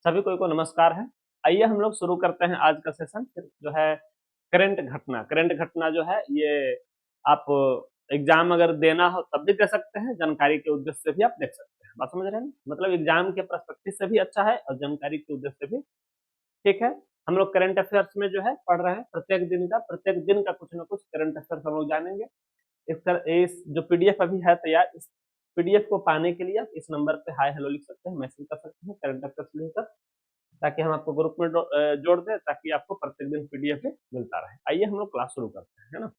सभी को नमस्कार है। आइए हम लोग शुरू करते हैं आज का सेशन। फिर जो है करंट घटना जो है ये आप एग्जाम अगर देना हो तब भी दे सकते हैं, जानकारी के उद्देश्य से भी आप देख सकते हैं। बात समझ रहे हैं? मतलब एग्जाम के पर्सपेक्टिव से भी अच्छा है और जानकारी के उद्देश्य से भी ठीक है। हम लोग करंट अफेयर्स में जो है पढ़ रहे हैं, प्रत्येक दिन का कुछ ना कुछ करंट अफेयर्स हम लोग जानेंगे। इस जो पीडीएफ अभी है तैयार, इस पीडीएफ को पाने के लिए आप इस नंबर पे हाय हेलो लिख सकते हैं, मैसेज कर सकते हैं करंट अफेयर्स लिखकर, ताकि हम आपको ग्रुप में जोड़ दें, ताकि आपको प्रत्येक दिन पीडीएफ मिलता रहे। आइए हम लोग क्लास शुरू करते हैं, है ना।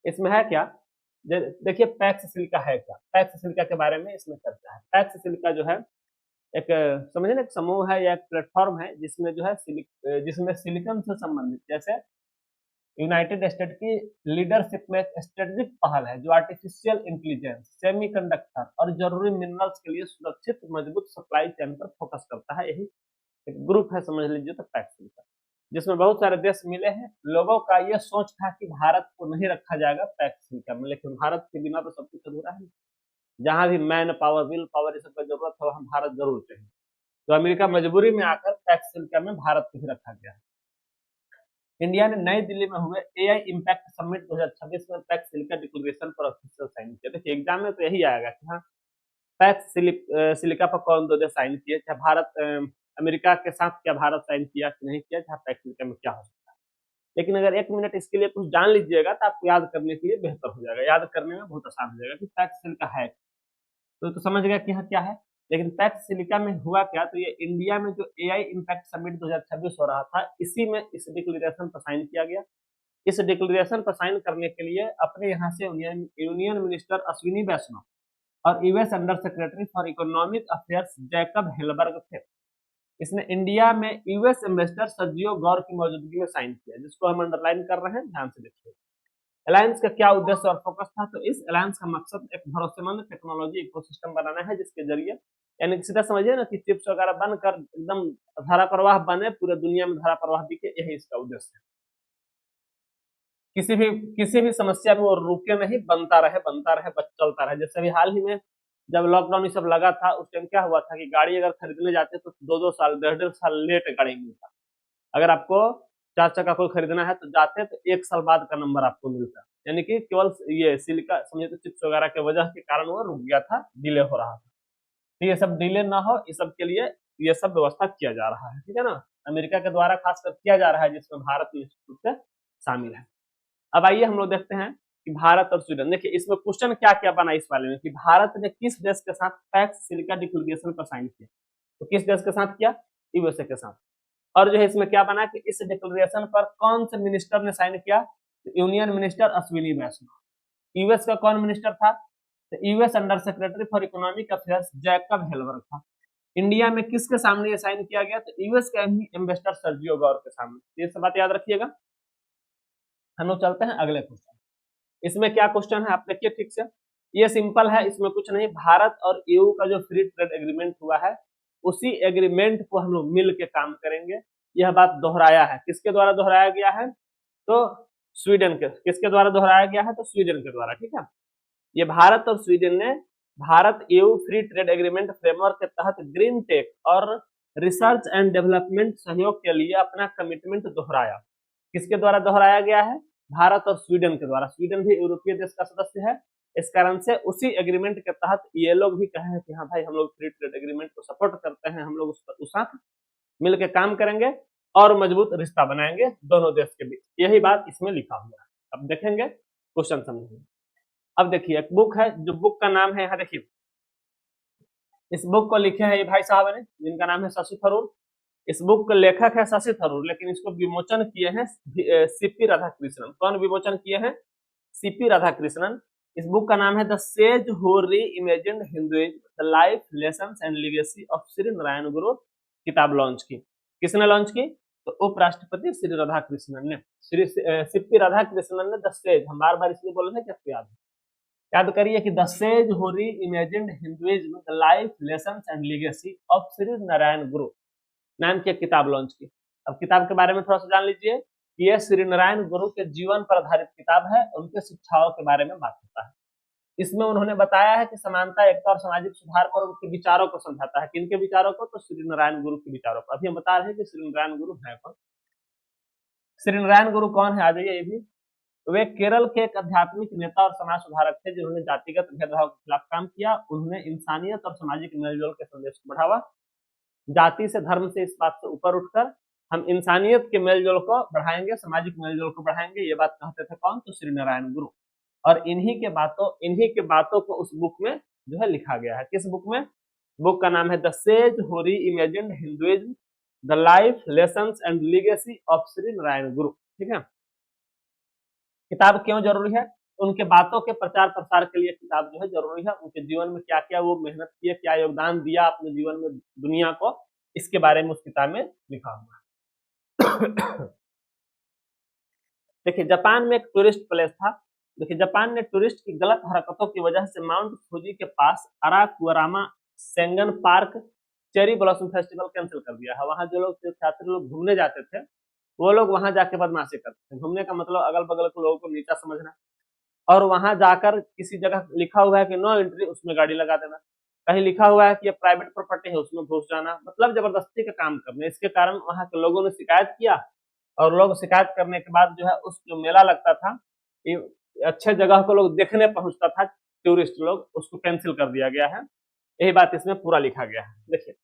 इसमें है क्या, देखिए पैक्स सिलिका है क्या। पैक्स सिलिका के बारे में इसमें चर्चा है। पैक्स सिलिका जो है एक समझे ना, एक समूह है या एक प्लेटफॉर्म है जिसमें जो है जिसमें सिलिकॉन से संबंधित, जैसे यूनाइटेड स्टेट की लीडरशिप में एक स्ट्रेटेजिक पहल है जो आर्टिफिशियल इंटेलिजेंस, सेमीकंडक्टर और जरूरी मिनरल्स के लिए सुरक्षित मजबूत सप्लाई चेन पर फोकस करता है। यही एक ग्रुप है, समझ लीजिए, तो पैक्स का, जिसमें बहुत सारे देश मिले हैं। लोगों का ये सोच था कि भारत को नहीं रखा जाएगा पैक्स में, लेकिन भारत के बिना तो सब कुछ अधूरा है। जहां भी मैन पावर, विल पावर, इस सब का जरूरत है, वहां भारत जरूर चाहिए। तो अमेरिका मजबूरी में आकर पैक्स में भारत को भी रखा गया है। इंडिया ने नई दिल्ली में हुए एआई इम्पैक्ट समिट 2026 में पैक्स सिलिका डिक्लेरेशन पर ऑफिशियल साइन किया। देखिए एग्जाम में तो यही आएगा कि हाँ, पैक्स सिलिका पर कौन दो देश साइन किए, चाहे भारत अमेरिका के साथ क्या भारत साइन किया कि नहीं किया, चाहे पैक्स सिलिका में क्या हो सकता है। लेकिन अगर 1 मिनट इसके लिए कुछ जान लीजिएगा तो आपको याद करने के लिए बेहतर हो जाएगा, याद करने में बहुत आसान हो जाएगा कि पैक्स सिलिका है तो समझ गया कि हाँ क्या है। लेकिन पैक्स सिलिका में हुआ क्या, तो ये इंडिया में जो एआई इम्पैक्ट समिट 2026 हो रहा था, इसी में इस डिक्लेरेशन पर साइन किया गया। इस डिक्लेरेशन पर साइन करने के लिए अपने यहाँ से यूनियन मिनिस्टर अश्विनी वैष्णव और US under secretary for economic affairs Jacob Helberg थे। इसने इंडिया में यूएस एम्बेसडर सर्जियो गौर की मौजूदगी में साइन किया, जिसको हम अंडरलाइन कर रहे हैं, ध्यान से देखिए। अलायंस का क्या उद्देश्य और फोकस था, तो इस अलायंस का मकसद एक भरोसेमंद टेक्नोलॉजी इकोसिस्टम बनाना है, जिसके जरिए, यानी सीधा समझिए ना कि चिप्स वगैरह बनकर एकदम धारा प्रवाह बने, पूरे दुनिया में धारा प्रवाह दिखे, यही इसका उद्देश्य है। किसी भी समस्या में वो रुके नहीं, बनता रहे, चलता रहे। जैसे अभी हाल ही में जब लॉकडाउन ये सब लगा था, उस टाइम क्या हुआ था कि गाड़ी अगर खरीदने जाते तो 2-2 साल, 1.5-1.5 साल लेट गाड़ी मिलता। अगर आपको 4 चक्का कोई खरीदना है तो जाते तो 1 साल बाद का नंबर आपको मिलता। यानी कि केवल ये सिलिका समझे तो चिप्स वगैरह के वजह के कारण वो रुक गया था, डिले हो रहा था। तो ये सब डिले ना हो, इस सब के लिए ये सब व्यवस्था किया जा रहा है, ठीक है ना। अमेरिका के द्वारा खासकर किया जा रहा है, जिसमें भारत निश्चित रूप से शामिल है। अब आइए हम लोग देखते हैं कि भारत और स्वीडन, देखिए इसमें क्वेश्चन क्या क्या बना इस वाले में कि भारत ने किस देश के साथ पैक्स सिलिका डिक्लेरेशन पर साइन किया। तो किस देश के साथ किया, यूएसए के साथ। और जो है इसमें क्या बना कि इस डिक्लेरेशन पर कौन से मिनिस्टर ने साइन किया, तो यूनियन मिनिस्टर अश्विनी वैष्णव। यूएस का कौन मिनिस्टर था, तो US under secretary for economic affairs Jacob Helberg था। इंडिया में किसके सामने ये साइन किया गया, तो यूएस के एम्बेसडर सर्जियो गौर के सामने। ये सब बात याद रखिएगा। हम लोग चलते हैं अगले क्वेश्चन। इसमें क्या क्वेश्चन है आप देखिए ठीक से। ये सिंपल है, इसमें कुछ नहीं। भारत और ईयू का जो फ्री ट्रेड एग्रीमेंट हुआ है, उसी एग्रीमेंट को हम लोग मिल के काम करेंगे। यह बात दोहराया है, किसके द्वारा दोहराया गया है, तो स्वीडन के, किसके द्वारा दोहराया गया है, तो स्वीडन के द्वारा, ठीक है। ये भारत और स्वीडन ने Bharat EU free trade agreement framework के तहत ग्रीन टेक और रिसर्च एंड डेवलपमेंट सहयोग के लिए अपना कमिटमेंट दोहराया। किसके द्वारा दोहराया गया है, भारत और स्वीडन के द्वारा। स्वीडन भी यूरोपीय देश का सदस्य है, इस कारण से उसी एग्रीमेंट के तहत ये लोग भी कहे हैं कि हाँ भाई, हम लोग फ्री ट्रेड एग्रीमेंट को सपोर्ट करते हैं, हम लोग उस साथ मिलकर काम करेंगे और मजबूत रिश्ता बनाएंगे दोनों देश के बीच। यही बात इसमें लिखा हुआ है। अब देखेंगे, क्वेश्चन समझेंगे। अब देखिए एक बुक है, जो बुक का नाम है, यहाँ देखिए, इस बुक को लिखे हैं ये भाई साहब ने, जिनका नाम है शशि थरूर। इस बुक के लेखक है शशि थरूर, लेकिन इसको विमोचन किए हैं सीपी राधाकृष्णन। कौन विमोचन किए हैं, सीपी राधाकृष्णन। इस बुक का नाम है द सेज हु री imagined Hinduism, the life lessons and legacy of Shri Narayan गुरु। किताब लॉन्च की, किसने लॉन्च की, तो उपराष्ट्रपति श्री राधाकृष्णन ने, श्री सीपी राधाकृष्णन ने। द सेज, हम बार बार इसलिए बोल रहे हैं कि आपको याद करिए कि द सेज हु री imagined Hinduism, the life lessons and legacy of Shri Narayan गुरु नाम की एक किताब लॉन्च की। अब किताब के बारे में थोड़ा सा जान लीजिए कि यह श्री नारायण गुरु के जीवन पर आधारित किताब है, उनके शिक्षाओं के बारे में बात होता है। इसमें उन्होंने बताया है कि समानता, एकता और सामाजिक सुधार पर उनके विचारों को समझाता है। किनके विचारों को? तो श्री नारायण गुरु के विचारों पर। अभी हम बता रहे हैं कि श्री नारायण गुरु है कौन। श्री नारायण गुरु कौन है, आ जाइए ये भी। वे केरल के एक आध्यात्मिक नेता और समाज सुधारक थे जिन्होंने जातिगत भेदभाव के खिलाफ काम किया। उन्होंने इंसानियत और सामाजिक मेलजोल के संदेश को बढ़ावा। जाति से, धर्म से, इस बात से ऊपर उठकर हम इंसानियत के मेलजोल को बढ़ाएंगे, सामाजिक मेलजोल को बढ़ाएंगे, ये बात कहते थे कौन? तो श्री नारायण गुरु। और इन्हीं के बातों को उस बुक में जो है लिखा गया है। किस बुक में? बुक का नाम है द सेज हू री imagined Hinduism, the life, lessons and legacy of Shri Narayan गुरु। ठीक है, किताब क्यों जरूरी है? उनके बातों के प्रचार प्रसार के लिए किताब जो है जरूरी है। उनके जीवन में क्या क्या वो मेहनत किए, क्या योगदान दिया अपने जीवन में दुनिया को, इसके बारे में उस किताब में लिखा हुआ है। देखिए, जापान में एक टूरिस्ट प्लेस था। देखिए, जापान ने टूरिस्ट की गलत हरकतों की वजह से माउंट फूजी के पास Arakurayama Sengen park cherry blossom festival cancel कर दिया है। वहां जो लोग छात्र लोग घूमने जाते थे, वो लोग वहां जाके बदमाशी करते थे। घूमने का मतलब अगल बगल के लोगों को नीचा समझना, और वहां जाकर किसी जगह लिखा हुआ है कि नो एंट्री, उसमें गाड़ी लगा देना। कहीं लिखा हुआ है कि ये प्राइवेट प्रॉपर्टी है, उसमें घुस जाना, मतलब जबरदस्ती का काम करना। इसके कारण वहां के लोगों ने शिकायत किया, और लोग शिकायत करने के बाद जो है उस जो मेला लगता था, ये अच्छे जगह को लोग देखने पहुंचता था, टूरिस्ट लोग, उसको कैंसिल कर दिया गया है। यही बात इसमें पूरा लिखा गया है। देखिए,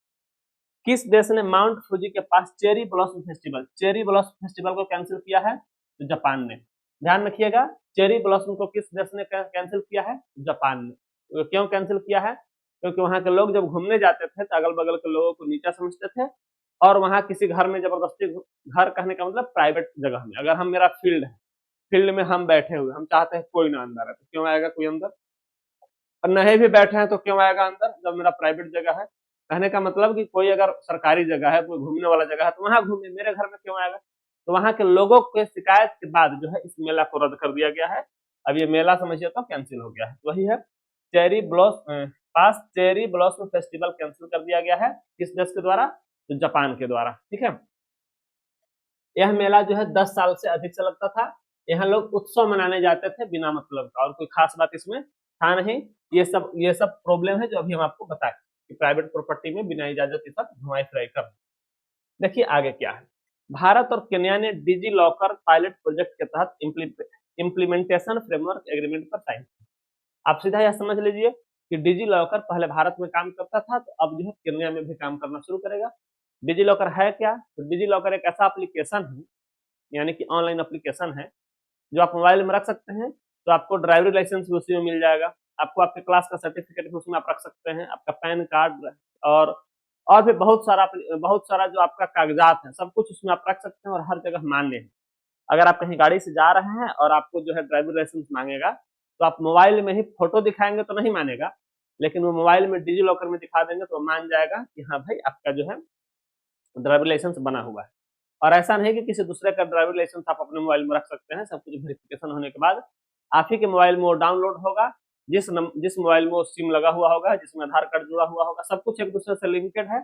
किस देश ने माउंट फूजी के पास चेरी ब्लॉसम फेस्टिवल को कैंसिल किया है? तो जापान ने। ध्यान रखिएगा, चेरी ब्लॉसम को किस देश ने कैंसिल किया है? जापान ने। तो क्यों कैंसिल किया है? क्योंकि वहां के लोग जब घूमने जाते थे तो अगल बगल के लोगों को नीचा समझते थे, और वहां किसी घर में जबरदस्ती, घर कहने का मतलब प्राइवेट जगह में, अगर हम, मेरा फील्ड है, फील्ड में हम बैठे हुए, हम चाहते हैं कोई ना अंदर है, तो क्यों आएगा कोई अंदर? और नहीं भी बैठे हैं तो क्यों आएगा अंदर, जब मेरा प्राइवेट जगह है। कहने का मतलब कि कोई अगर सरकारी जगह है, कोई घूमने वाला जगह है, तो वहां घूमे, मेरे घर में क्यों आएगा? तो वहां के लोगों के शिकायत के बाद जो है इस मेला को रद्द कर दिया गया है। अब ये मेला समझिए तो कैंसिल हो गया है। वही है, चेरी ब्लॉसम फेस्टिवल कैंसिल कर दिया गया है। किस देश के द्वारा? तो जापान के द्वारा। ठीक है, यह मेला जो है 10 साल से अधिक से लगता था। यहाँ लोग उत्सव मनाने जाते थे बिना मतलब का, और कोई खास बात इसमें था नहीं। ये सब प्रॉब्लम है जो अभी हम आपको बताए कि प्राइवेट प्रॉपर्टी में बिना इजाजत के साथ घुमाई फिराई कर। देखिए आगे क्या है। भारत और केन्या ने डिजी लॉकर पायलट प्रोजेक्ट के तहत इम्प्लीमेंटेशन फ्रेमवर्क एग्रीमेंट पर साइन किया। आप सीधा यह समझ लीजिए कि डिजी लॉकर पहले भारत में काम करता था, तो अब जो है केन्या में भी काम करना शुरू करेगा। डिजी लॉकर है क्या? तो डिजी लॉकर एक ऐसा एप्लीकेशन है, यानी कि ऑनलाइन एप्लीकेशन है, जो आप मोबाइल में रख सकते हैं। तो आपको ड्राइवरी लाइसेंस भी उसी में मिल जाएगा, आपको आपके क्लास का सर्टिफिकेट भी उसमें आप रख सकते हैं, आपका पैन कार्ड, और और भी बहुत सारा जो आपका कागजात है, सब कुछ उसमें आप रख सकते हैं, और हर जगह मान्य है। अगर आप कहीं गाड़ी से जा रहे हैं और आपको जो है ड्राइविंग लाइसेंस मांगेगा, तो आप मोबाइल में ही फोटो दिखाएंगे तो नहीं मानेगा, लेकिन वो मोबाइल में डिजी लॉकर में दिखा देंगे तो मान जाएगा कि हाँ भाई आपका जो है ड्राइविंग लाइसेंस बना हुआ है। और ऐसा नहीं कि किसी दूसरे का ड्राइविंग लाइसेंस आप अपने मोबाइल में रख सकते हैं। सब कुछ वेरिफिकेशन होने के बाद आप ही के मोबाइल में वो डाउनलोड होगा। जिस मोबाइल में वो सिम लगा हुआ होगा, जिसमें आधार कार्ड जुड़ा हुआ होगा, सब कुछ एक दूसरे से लिंकेड है,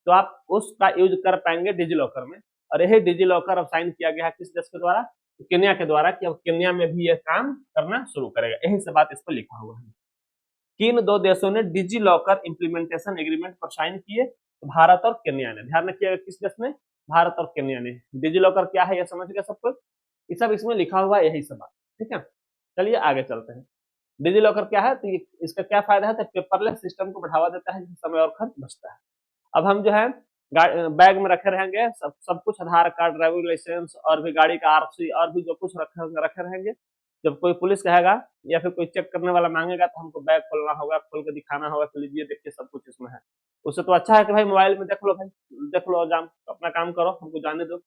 तो आप उसका यूज कर पाएंगे डिजी लॉकर में। और यही डिजी लॉकर अब साइन किया गया है किस देश के द्वारा? तो केन्या के द्वारा, कि अब केन्या में भी ये काम करना शुरू करेगा। यही से बात इस पर लिखा हुआ है। किन दो देशों ने डिजी लॉकर इम्प्लीमेंटेशन एग्रीमेंट पर साइन किए? तो भारत और केन्या ने। ध्यान रखिएगा किस देश ने? भारत और केन्या ने। डिजी लॉकर क्या है यह समझ गया सब कुछ? ये सब इसमें लिखा हुआ है, यही सब बात। ठीक है, चलिए आगे चलते हैं। डिजी लॉकर क्या है? तो इसका क्या फायदा है? तो पेपरलेस सिस्टम को बढ़ावा देता है, जिससे समय और खर्च बचता है। अब हम जो है बैग में रखे रहेंगे सब कुछ, आधार कार्ड, ड्राइविंग लाइसेंस, और भी गाड़ी का आरसी, और भी जो कुछ रखे रहेंगे। जब कोई पुलिस कहेगा या फिर कोई चेक करने वाला मांगेगा, तो हमको बैग खोलना होगा, खोल के दिखाना होगा कि लीजिए देखिए सब कुछ इसमें है। उससे तो अच्छा है कि भाई मोबाइल में देख लो, भाई देख लो, जाम अपना काम करो, हमको जाने दो।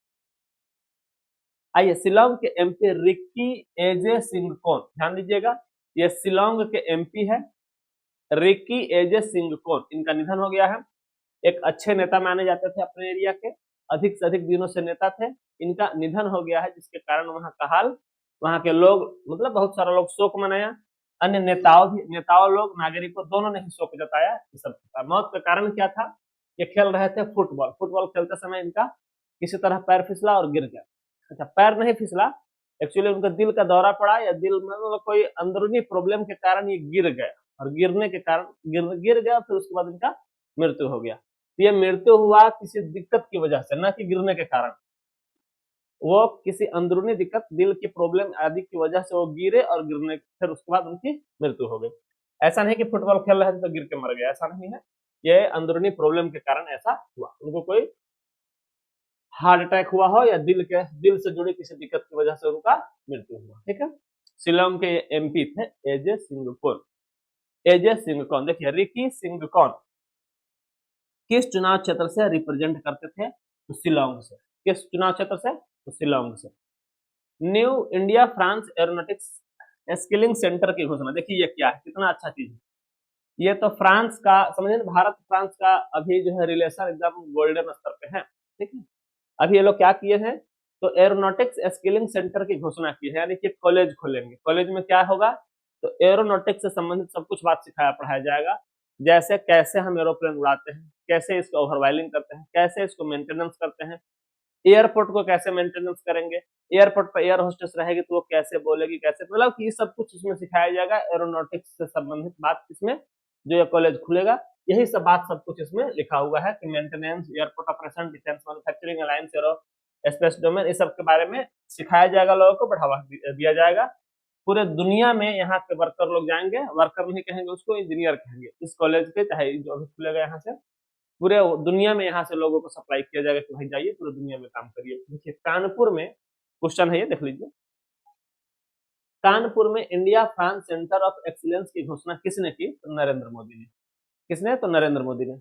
आइए, शिलोंग के एमपी रिक्की एजे सिंह कौन? ध्यान दीजिएगा, ये शिलोंग के एमपी है रिक्की एजे सिंह कौन। इनका निधन हो गया है। एक अच्छे नेता माने जाते थे अपने एरिया के, अधिक से अधिक दिनों से नेता थे। इनका निधन हो गया है, जिसके कारण वहां का हाल, वहां के लोग, मतलब बहुत सारा लोग शोक मनाया। अन्य नेताओं लोग, नागरिकों, दोनों ने ही शोक जताया। सब मौत का कारण क्या था? ये खेल रहे थे फुटबॉल खेलते समय इनका किसी तरह पैर फिसला और गिर गया। अच्छा, पैर नहीं फिसला, एक्चुअली उनका दिल का दौरा पड़ा या दिल में मतलब कोई अंदरूनी प्रॉब्लम के कारण ये गिर गया, और गिरने के कारण गिर गया, फिर उसके बाद इनका मृत्यु हो गया। तो ये मृत्यु हुआ किसी दिक्कत की वजह से, न कि गिरने के कारण। वो किसी अंदरूनी दिक्कत, दिल की प्रॉब्लम आदि की वजह से वो गिरे और गिरने फिर उसके बाद उनकी मृत्यु हो गई। ऐसा नहीं कि फुटबॉल खेल रहे थे तो गिर के मर गए, ऐसा नहीं है। ये अंदरूनी प्रॉब्लम के कारण ऐसा हुआ, उनको कोई हार्ट अटैक हुआ हो या दिल से जुड़ी किसी दिक्कत की वजह से उनका मृत्यु हुआ। ठीक है, शिलोंग के एमपी थे एजे सिंगकॉन। एजे सिंगकॉन, देखिए रिकी सिंगकॉन किस चुनाव क्षेत्र से रिप्रेजेंट करते थे? तो शिलोंग से। किस चुनाव क्षेत्र से? तो शिलोंग से। New India France aeronautics skilling centre की घोषणा, देखिए ये क्या है, कितना अच्छा चीज है। ये तो फ्रांस का, समझे, भारत फ्रांस का अभी जो है रिलेशन एकदम गोल्डन स्तर पे है। ठीक है, अभी ये लोग क्या किए हैं, तो एरोनॉटिक्स स्किलिंग सेंटर की घोषणा की है, यानी कि कॉलेज खोलेंगे। कॉलेज में क्या होगा, तो एरोनॉटिक्स से संबंधित सब कुछ बात सिखाया पढ़ाया जाएगा। जैसे कैसे हम एरोप्लेन उड़ाते हैं, कैसे इसको ओवरवाइलिंग करते हैं, कैसे इसको मेंटेनेंस करते हैं, एयरपोर्ट को कैसे मेंटेनेंस करेंगे, एयरपोर्ट पर एयर होस्टेस रहेगी तो वो कैसे बोलेगी, कैसे, मतलब कि ये सब कुछ इसमें सिखाया जाएगा। एरोनॉटिक्स से संबंधित बात इसमें जो ये कॉलेज खुलेगा, यही सब बात सब कुछ इसमें लिखा हुआ है कि maintenance, airport operation, defence manufacturing, alliance, arrow space domain, इस सब के बारे में सिखाया जाएगा, लोगों को बढ़ावा दिया जाएगा। पूरे दुनिया में यहाँ के वर्कर लोग जाएंगे, वर्कर नहीं कहेंगे उसको, इंजीनियर कहेंगे इस कॉलेज के, चाहे जो भी खुलेगा यहाँ से पूरे दुनिया में यहाँ से लोगों को सप्लाई किया जाएगा कि भाई जाइए पूरे दुनिया में काम करिए। देखिए कानपुर में क्वेश्चन है, ये देख लीजिए। कानपुर में India France centre of excellence की घोषणा किसने की? तो नरेंद्र मोदी ने। किसने? तो नरेंद्र मोदी ने।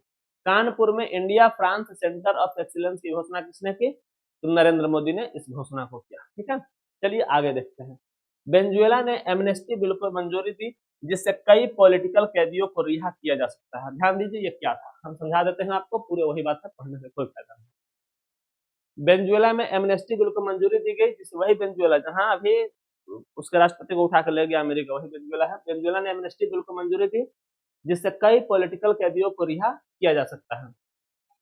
कानपुर में India France centre of excellence की घोषणा किसने की? तो नरेंद्र मोदी ने इस घोषणा को किया। ठीक है, चलिए आगे देखते हैं। वेनेजुएला ने एमनेस्टी बिल को मंजूरी दी, जिससे कई पॉलिटिकल कैदियों को रिहा किया जा सकता है। ध्यान दीजिए ये क्या था, हम समझा देते हैं आपको, पूरे वही बात है, पढ़ने से कोई फायदा नहीं। वेनेजुएला में एमनेस्टी बिल को मंजूरी दी गई, जिससे वही वेनेजुएला जहां अभी उसके राष्ट्रपति को उठा कर ले गया अमेरिका, वही वेनेजुएला है। वेनेजुएला ने एमनेस्टी बिल को मंजूरी दी, जिससे कई पॉलिटिकल कैदियों को रिहा किया जा सकता है।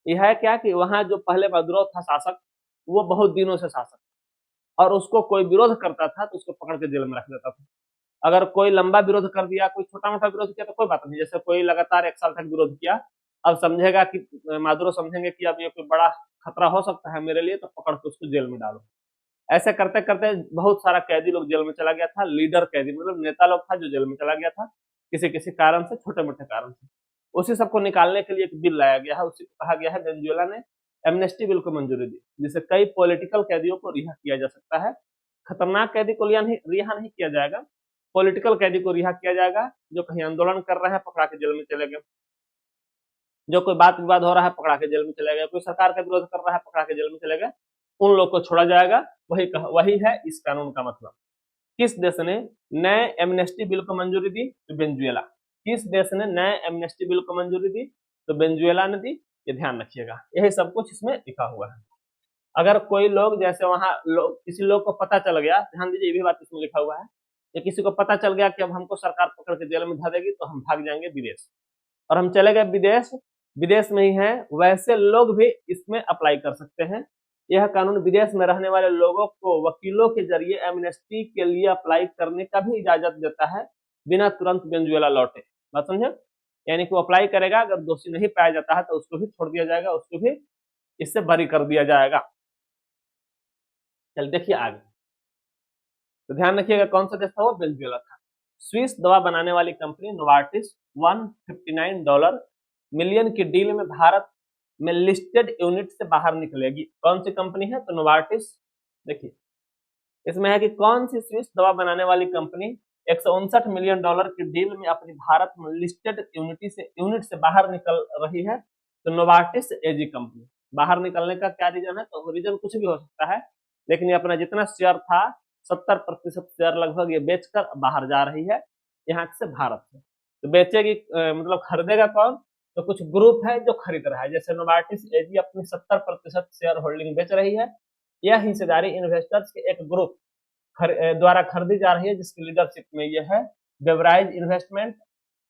यह है क्या कि वहां जो पहले मदुरो था शासक, वो बहुत दिनों से शासक, और उसको कोई विरोध करता था तो उसको पकड़ के जेल में रख देता था। अगर कोई लंबा विरोध कर दिया, कोई छोटा मोटा विरोध किया तो कोई बात नहीं, जैसे कोई लगातार 1 साल तक विरोध किया, अब समझेगा कि मादुरो समझेंगे कि अब ये कोई बड़ा खतरा हो सकता है मेरे लिए, तो पकड़ के उसको जेल में डालो। ऐसे करते करते बहुत सारा कैदी लोग जेल में चला गया था। लीडर कैदी मतलब नेता लोग था जो जेल में चला गया था किसी किसी कारण से, छोटे मोटे कारण से। उसी सबको निकालने के लिए एक बिल लाया गया है, उसी को कहा गया है, वेनेजुएला ने एमनेस्टी बिल को मंजूरी दी, जिससे कई पॉलिटिकल कैदियों को रिहा किया जा सकता है। खतरनाक कैदी को रिहा नहीं किया जाएगा, पॉलिटिकल कैदी को रिहा किया जाएगा। जो कहीं आंदोलन कर रहे हैं पकड़ा के जेल में चले गए, जो कोई बात विवाद हो रहा है पकड़ा के जेल में चले गए, कोई सरकार का विरोध कर रहा है पकड़ा के जेल में चले गए, उन लोग को छोड़ा जाएगा। वही है इस कानून का मतलब। किस देश ने नए एमनेस्टी बिल को मंजूरी दी? तो वेनेजुएला। किस देश ने नए एमनेस्टी बिल को मंजूरी दी? तो वेनेजुएला ने दी। ये ध्यान रखिएगा, यही सब कुछ इसमें लिखा हुआ है। अगर कोई लोग, जैसे वहां किसी लोग को पता चल गया, ध्यान दीजिए ये भी बात इसमें लिखा हुआ है, कि किसी को पता चल गया कि अब हमको सरकार पकड़ के जेल में धर देगी, तो हम भाग जाएंगे विदेश, और हम चले गए विदेश, विदेश में ही है, वैसे लोग भी इसमें अप्लाई कर सकते हैं। यह कानून विदेश में रहने वाले लोगों को वकीलों के जरिए एमनेस्टी के लिए अप्लाई करने का भी इजाजत देता है, बिना तुरंत वेनेजुएला लौटे। बात समझे? यानी कि वो अप्लाई करेगा, अगर दोषी नहीं पाया जाता है तो उसको भी छोड़ दिया जाएगा, उसको भी इससे बरी कर दिया जाएगा। चल देखिए आगे, तो ध्यान रखिएगा कौन सा देश था वो? वेनेजुएला था। स्विस दवा बनाने वाली कंपनी नोवार्टिस $159 मिलियन की डील में भारत में लिस्टेड यूनिट से बाहर निकलेगी। कौन सी कंपनी है? तो नोवार्टिस। देखिए इसमें है कि कौन सी स्विस दवा बनाने वाली कंपनी $159 मिलियन की डील में अपनी भारत में लिस्टेड यूनिट से बाहर निकल रही है? तो नोवार्टिस एजी कंपनी। बाहर निकलने का क्या रीजन है? तो रीजन कुछ भी हो सकता है, लेकिन ये अपना जितना शेयर था 70% शेयर लगभग ये बेचकर बाहर जा रही है, यहाँ से भारत से। तो बेचेगी मतलब खरीदेगा कौन? तो कुछ ग्रुप है जो खरीद रहा है, जैसे नोवार्टिस एजी अपनी 70% शेयर होल्डिंग बेच रही है। यह हिस्सेदारी इन्वेस्टर्स के एक ग्रुप द्वारा खरीदी जा रही है, जिसकी लीडरशिप में यह है बेवराइज investment,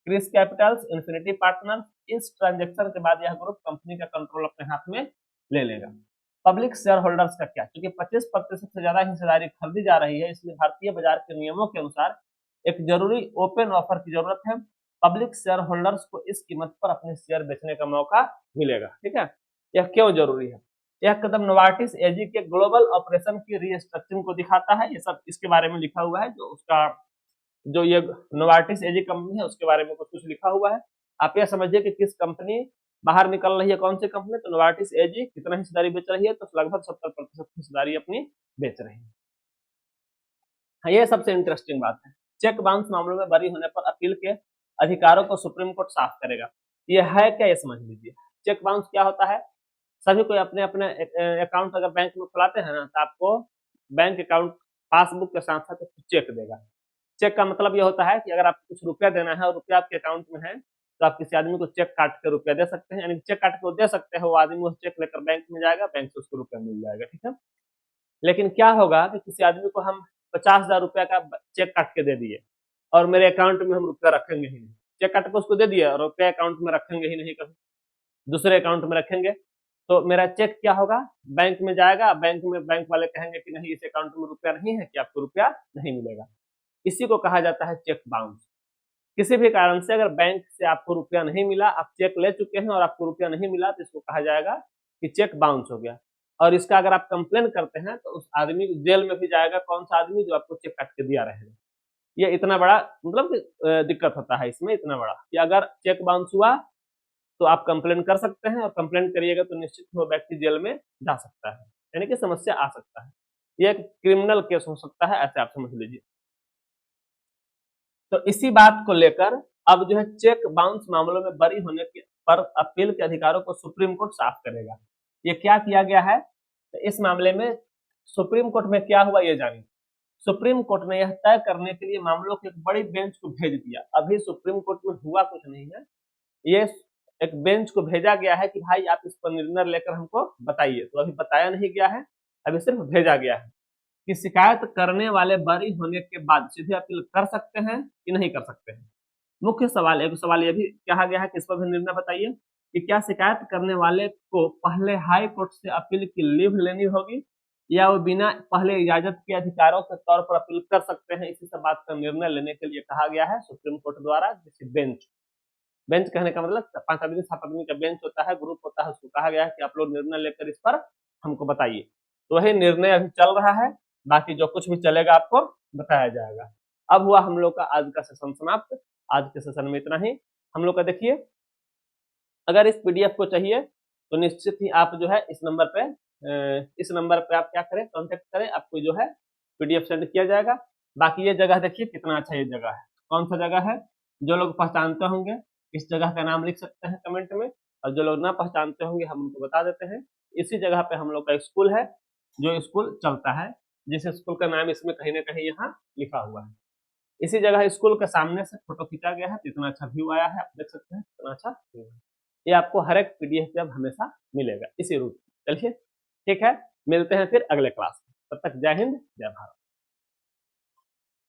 Chrys capitals, Infinity partner. इस ट्रांजेक्शन के बाद यह ग्रुप कंपनी का कंट्रोल अपने हाथ में ले लेगा। पब्लिक शेयर होल्डर्स का क्या, क्योंकि 25% से ज्यादा हिस्सेदारी खरीदी जा रही है, इसलिए भारतीय बाजार के नियमों के अनुसार एक जरूरी ओपन ऑफर की जरूरत है। पब्लिक शेयर होल्डर्स को इस कीमत पर अपने शेयर बेचने का मौका मिलेगा। ठीक है, यह क्यों जरूरी है? यह कदम नोवार्टिस एजी के ग्लोबल ऑपरेशन की रीस्ट्रक्चरिंग को दिखाता है। ये सब इसके बारे में लिखा हुआ है, जो उसका जो ये नोवार्टिस एजी कंपनी है उसके बारे में कुछ लिखा हुआ है। आप यह समझिए कि किस कंपनी बाहर निकल रही है, कौन सी कंपनी, तो नोवार्टिस एजी कितना हिस्सेदारी बेच रही है, तो लगभग 70% हिस्सेदारी अपनी बेच रही है। हाँ, ये सबसे इंटरेस्टिंग बात है। चेक बाउंस मामलों में बरी होने पर अपील के अधिकारों को सुप्रीम कोर्ट साफ करेगा। ये है क्या, ये समझ लीजिए। चेक बाउंस क्या होता है? सभी कोई अपने अपने अकाउंट अगर बैंक में खुलाते हैं ना, तो आपको बैंक अकाउंट पासबुक के साथ साथ चेक देगा। चेक का मतलब ये होता है कि अगर आपको कुछ रुपया देना है और रुपया आपके अकाउंट में है, तो आप किसी आदमी को चेक काट के रुपया दे सकते हैं, यानी चेक काट के वो दे सकते हैं, वो आदमी वो चेक लेकर बैंक में जाएगा, बैंक से उसको रुपया मिल जाएगा। ठीक है, लेकिन क्या होगा कि किसी आदमी को हम 50,000 रुपया का चेक काट के दे दिए और मेरे अकाउंट में हम रुपया रखेंगे ही नहीं, चेक काट के उसको दे दिया और रुपया अकाउंट में रखेंगे ही नहीं, कभी दूसरे अकाउंट में रखेंगे, तो मेरा चेक क्या होगा, बैंक में जाएगा, बैंक में बैंक वाले कहेंगे कि नहीं, इस अकाउंट में रुपया नहीं है, कि आपको रुपया नहीं मिलेगा। इसी को कहा जाता है चेक बाउंस। किसी भी कारण से अगर बैंक से आपको रुपया नहीं मिला, आप चेक ले चुके हैं और आपको रुपया नहीं मिला, तो इसको कहा जाएगा कि चेक बाउंस हो गया। और इसका अगर आप कंप्लेन करते हैं तो उस आदमी जेल में भी जाएगा, कौन सा आदमी, जो आपको चेक काट के दिया रहेगा। ये इतना बड़ा मतलब दिक्कत होता है इसमें, इतना बड़ा कि अगर चेक बाउंस हुआ तो आप कंप्लेन कर सकते हैं, और कंप्लेन करिएगा तो निश्चित वो व्यक्ति जेल में जा सकता है, यानी कि समस्या आ सकता है, ये एक क्रिमिनल केस हो सकता है, ऐसे आप समझ लीजिए। तो इसी बात को लेकर अब जो है चेक बाउंस मामलों में बरी होने के पर अपील के अधिकारों को सुप्रीम कोर्ट साफ करेगा। ये क्या किया गया है, तो इस मामले में सुप्रीम कोर्ट में क्या हुआ ये जानिए। सुप्रीम कोर्ट ने यह तय करने के लिए मामलों की एक बड़ी बेंच को भेज दिया। अभी सुप्रीम कोर्ट में हुआ कुछ नहीं है, ये एक बेंच को भेजा गया है कि भाई आप इस पर निर्णय लेकर हमको बताइए। तो अभी बताया नहीं गया है, अभी सिर्फ भेजा गया है कि शिकायत करने वाले बरी होने के बाद सीधे अपील कर सकते हैं कि नहीं कर सकते हैं। मुख्य सवाल, एक सवाल ये भी कहा गया है कि इस पर भी निर्णय बताइए कि क्या शिकायत करने वाले को पहले हाई कोर्ट से अपील की लीव लेनी होगी, या वो बिना पहले इजाजत के अधिकारों के तौर पर अपील कर सकते हैं। इसी सब बात का निर्णय लेने के लिए कहा गया है सुप्रीम कोर्ट द्वारा किसी बेंच। बेंच कहने का मतलब 5 आदमी 7 आदमी का बेंच होता है, ग्रुप होता है, उसको कहा गया है कि आप लोग निर्णय लेकर इस पर हमको बताइए। तो वही निर्णय अभी चल रहा है, बाकी जो कुछ भी चलेगा आपको बताया जाएगा। अब हुआ हम लोग का आज का सेशन समाप्त। आज के सेशन में इतना ही। हम लोग का देखिए, अगर इस पीडीएफ को चाहिए तो निश्चित ही आप जो है इस नंबर पे आप क्या करें, कांटेक्ट करें, आपको जो है पीडीएफ सेंड किया जाएगा। बाकी ये जगह देखिए कितना अच्छा ये जगह है, कौन सा जगह है, जो लोग पहचानते होंगे इस जगह का नाम लिख सकते हैं कमेंट में, और जो लोग ना पहचानते होंगे हम उनको बता देते हैं। इसी जगह पे हम लोग का स्कूल है, जो स्कूल चलता है, जिस स्कूल का नाम इसमें कहीं ना कहीं यहाँ लिखा हुआ है। इसी जगह स्कूल के सामने से फोटो खींचा गया है, तो इतना अच्छा व्यू आया है, आप देख सकते हैं इतना अच्छा व्यू है। ये आपको हर एक पीडीएफ पे अब हमेशा मिलेगा इसी रूट में। चलिए ठीक है, मिलते हैं फिर अगले क्लास में, तब तक जय हिंद जय भारत।